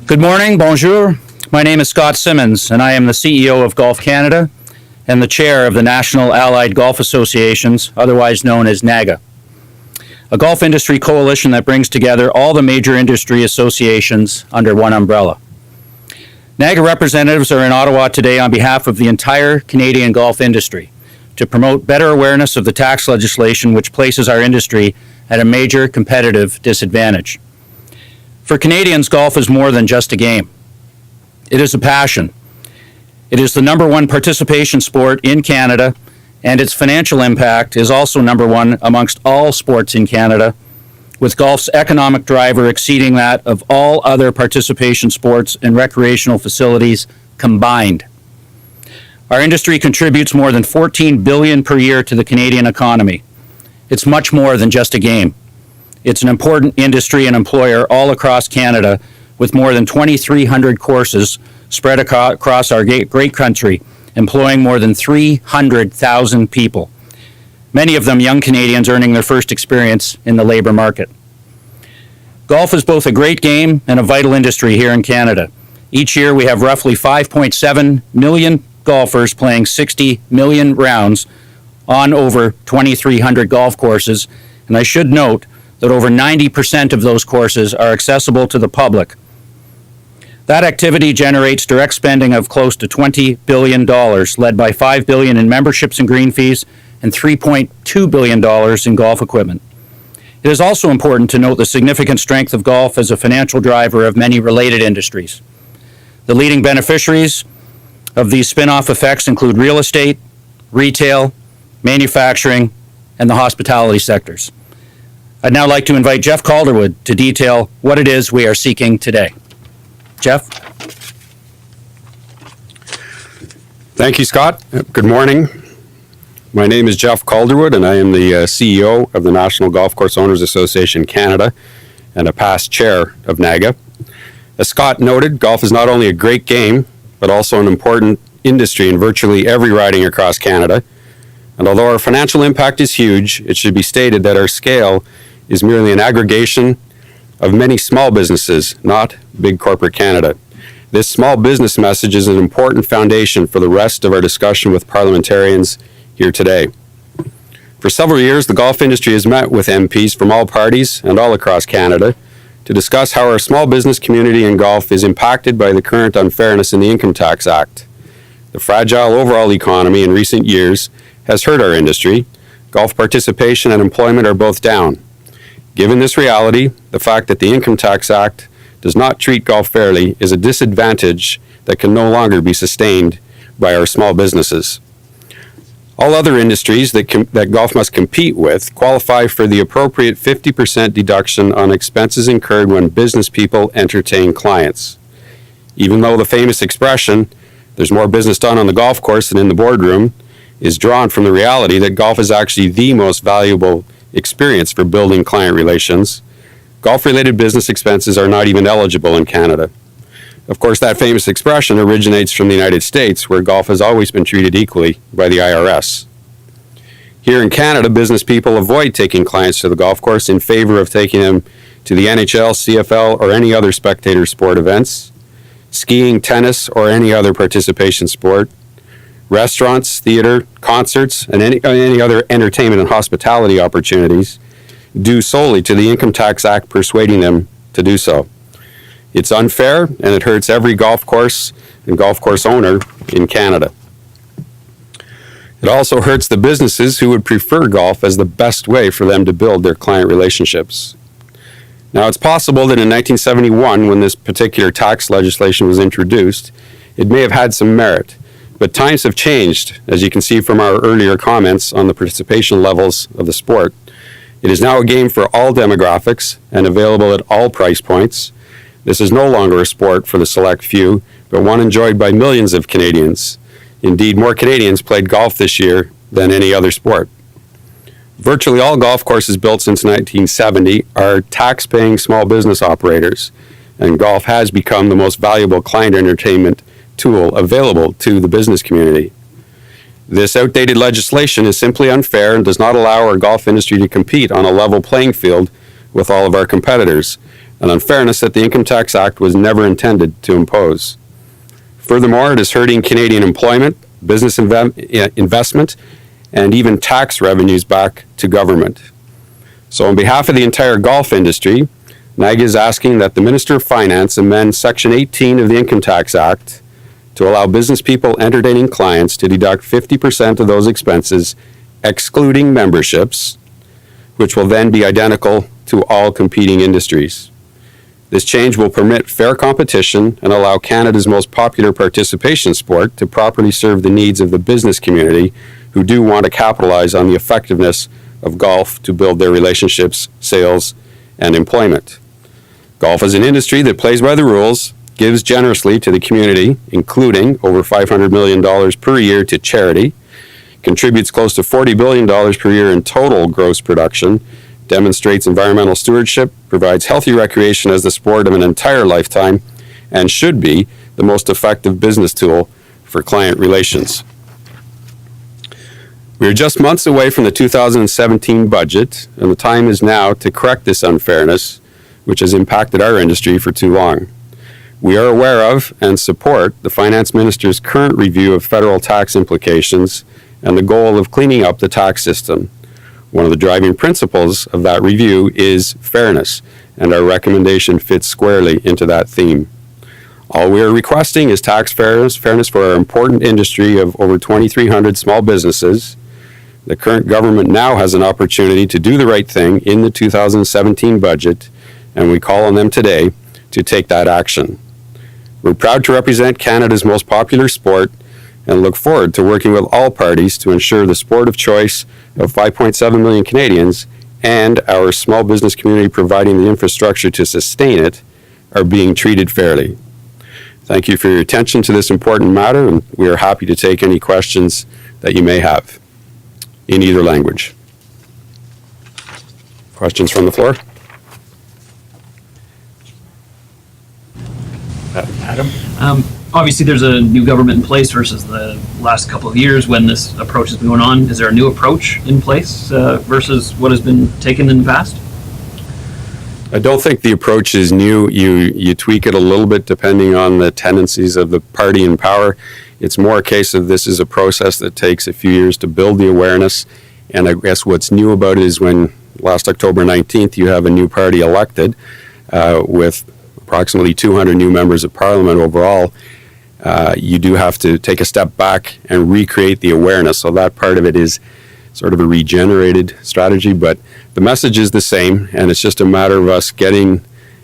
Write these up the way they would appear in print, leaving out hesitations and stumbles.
Good morning, bonjour. My name is Scott Simmons, and I am the CEO of Golf Canada and the chair of the National Allied Golf Associations, otherwise known as NAGA, a golf industry coalition that brings together all the major industry associations under one umbrella. NAGA representatives are in Ottawa today on behalf of the entire Canadian golf industry to promote better awareness of the tax legislation which places our industry at a major competitive disadvantage. For Canadians, golf is more than just a game. It is a passion. It is the #1 participation sport in Canada, and its financial impact is also #1 amongst all sports in Canada, with golf's economic driver exceeding that of all other participation sports and recreational facilities combined. Our industry contributes more than $14 billion per year to the Canadian economy. It's much more than just a game. It's an important industry and employer all across Canada, with more than 2,300 courses spread across our great country, employing more than 300,000 people, many of them young Canadians earning their first experience in the labor market. Golf is both a great game and a vital industry here in Canada. Each year we have roughly 5.7 million golfers playing 60 million rounds on over 2,300 golf courses, and I should note that over 90% of those courses are accessible to the public. That activity generates direct spending of close to $20 billion, led by $5 billion in memberships and green fees and $3.2 billion in golf equipment. It is also important to note the significant strength of golf as a financial driver of many related industries. The leading beneficiaries of these spin-off effects include real estate, retail, manufacturing, and the hospitality sectors. I'd now like to invite Jeff Calderwood to detail what it is we are seeking today. Jeff? Thank you, Scott. Good morning. My name is Jeff Calderwood, and I am the CEO of the National Golf Course Owners Association Canada and a past chair of NAGA. As Scott noted, golf is not only a great game, but also an important industry in virtually every riding across Canada. And although our financial impact is huge, it should be stated that our scale is merely an aggregation of many small businesses, not big corporate Canada. This small business message is an important foundation for the rest of our discussion with parliamentarians here today. For several years, the golf industry has met with MPs from all parties and all across Canada to discuss how our small business community in golf is impacted by the current unfairness in the Income Tax Act. The fragile overall economy in recent years has hurt our industry. Golf participation and employment are both down. Given this reality, the fact that the Income Tax Act does not treat golf fairly is a disadvantage that can no longer be sustained by our small businesses. All other industries that golf must compete with qualify for the appropriate 50% deduction on expenses incurred when business people entertain clients. Even though the famous expression, "there's more business done on the golf course than in the boardroom," is drawn from the reality that golf is actually the most valuable experience for building client relations, golf-related business expenses are not even eligible in Canada. Of course, that famous expression originates from the United States, where golf has always been treated equally by the IRS. Here in Canada, business people avoid taking clients to the golf course in favor of taking them to the NHL, CFL, or any other spectator sport events, skiing, tennis, or any other participation sport, restaurants, theater, concerts, and any other entertainment and hospitality opportunities, due solely to the Income Tax Act persuading them to do so. It's unfair, and it hurts every golf course and golf course owner in Canada. It also hurts the businesses who would prefer golf as the best way for them to build their client relationships. Now, it's possible that in 1971, when this particular tax legislation was introduced, it may have had some merit. But times have changed, as you can see from our earlier comments on the participation levels of the sport. It is now a game for all demographics and available at all price points. This is no longer a sport for the select few, but one enjoyed by millions of Canadians. Indeed, more Canadians played golf this year than any other sport. Virtually all golf courses built since 1970 are tax-paying small business operators, and golf has become the most valuable client entertainment tool available to the business community. This outdated legislation is simply unfair and does not allow our golf industry to compete on a level playing field with all of our competitors, an unfairness that the Income Tax Act was never intended to impose. Furthermore, it is hurting Canadian employment, business investment, and even tax revenues back to government. So on behalf of the entire golf industry, NGCOA is asking that the Minister of Finance amend Section 18 of the Income Tax Act to allow business people entertaining clients to deduct 50% of those expenses, excluding memberships, which will then be identical to all competing industries. This change will permit fair competition and allow Canada's most popular participation sport to properly serve the needs of the business community who do want to capitalize on the effectiveness of golf to build their relationships, sales, and employment. Golf is an industry that plays by the rules, gives generously to the community, including over $500 million per year to charity, contributes close to $40 billion per year in total gross production, demonstrates environmental stewardship, provides healthy recreation as the sport of an entire lifetime, and should be the most effective business tool for client relations. We are just months away from the 2017 budget, and the time is now to correct this unfairness, which has impacted our industry for too long. We are aware of and support the Finance Minister's current review of federal tax implications and the goal of cleaning up the tax system. One of the driving principles of that review is fairness, and our recommendation fits squarely into that theme. All we are requesting is tax fairness for our important industry of over 2,300 small businesses. The current government now has an opportunity to do the right thing in the 2017 budget, and we call on them today to take that action. We're proud to represent Canada's most popular sport and look forward to working with all parties to ensure the sport of choice of 5.7 million Canadians and our small business community providing the infrastructure to sustain it are being treated fairly. Thank you for your attention to this important matter, and we are happy to take any questions that you may have in either language. Questions from the floor? Adam? Obviously, there's a new government in place versus the last couple of years when this approach has been going on. Is there a new approach in place versus what has been taken in the past? I don't think the approach is new. You tweak it a little bit depending on the tendencies of the party in power. It's more a case of this is a process that takes a few years to build the awareness. And I guess what's new about it is when last October 19th you have a new party elected with approximately 200 new members of parliament overall. You do have to take a step back and recreate the awareness. So that part of it is sort of a regenerated strategy, but the message is the same, and it's just a matter of us getting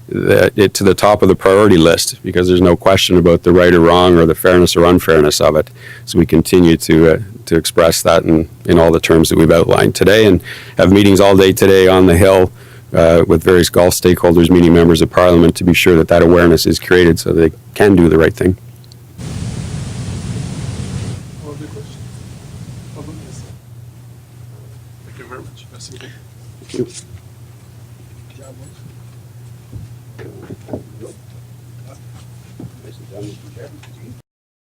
it to the top of the priority list, because there's no question about the right or wrong or the fairness or unfairness of it. So we continue to express that in all the terms that we've outlined today, and have meetings all day today on the Hill with various golf stakeholders, meeting members of Parliament, to be sure that that awareness is created so they can do the right thing. Thank you very much. Merci. Thank you.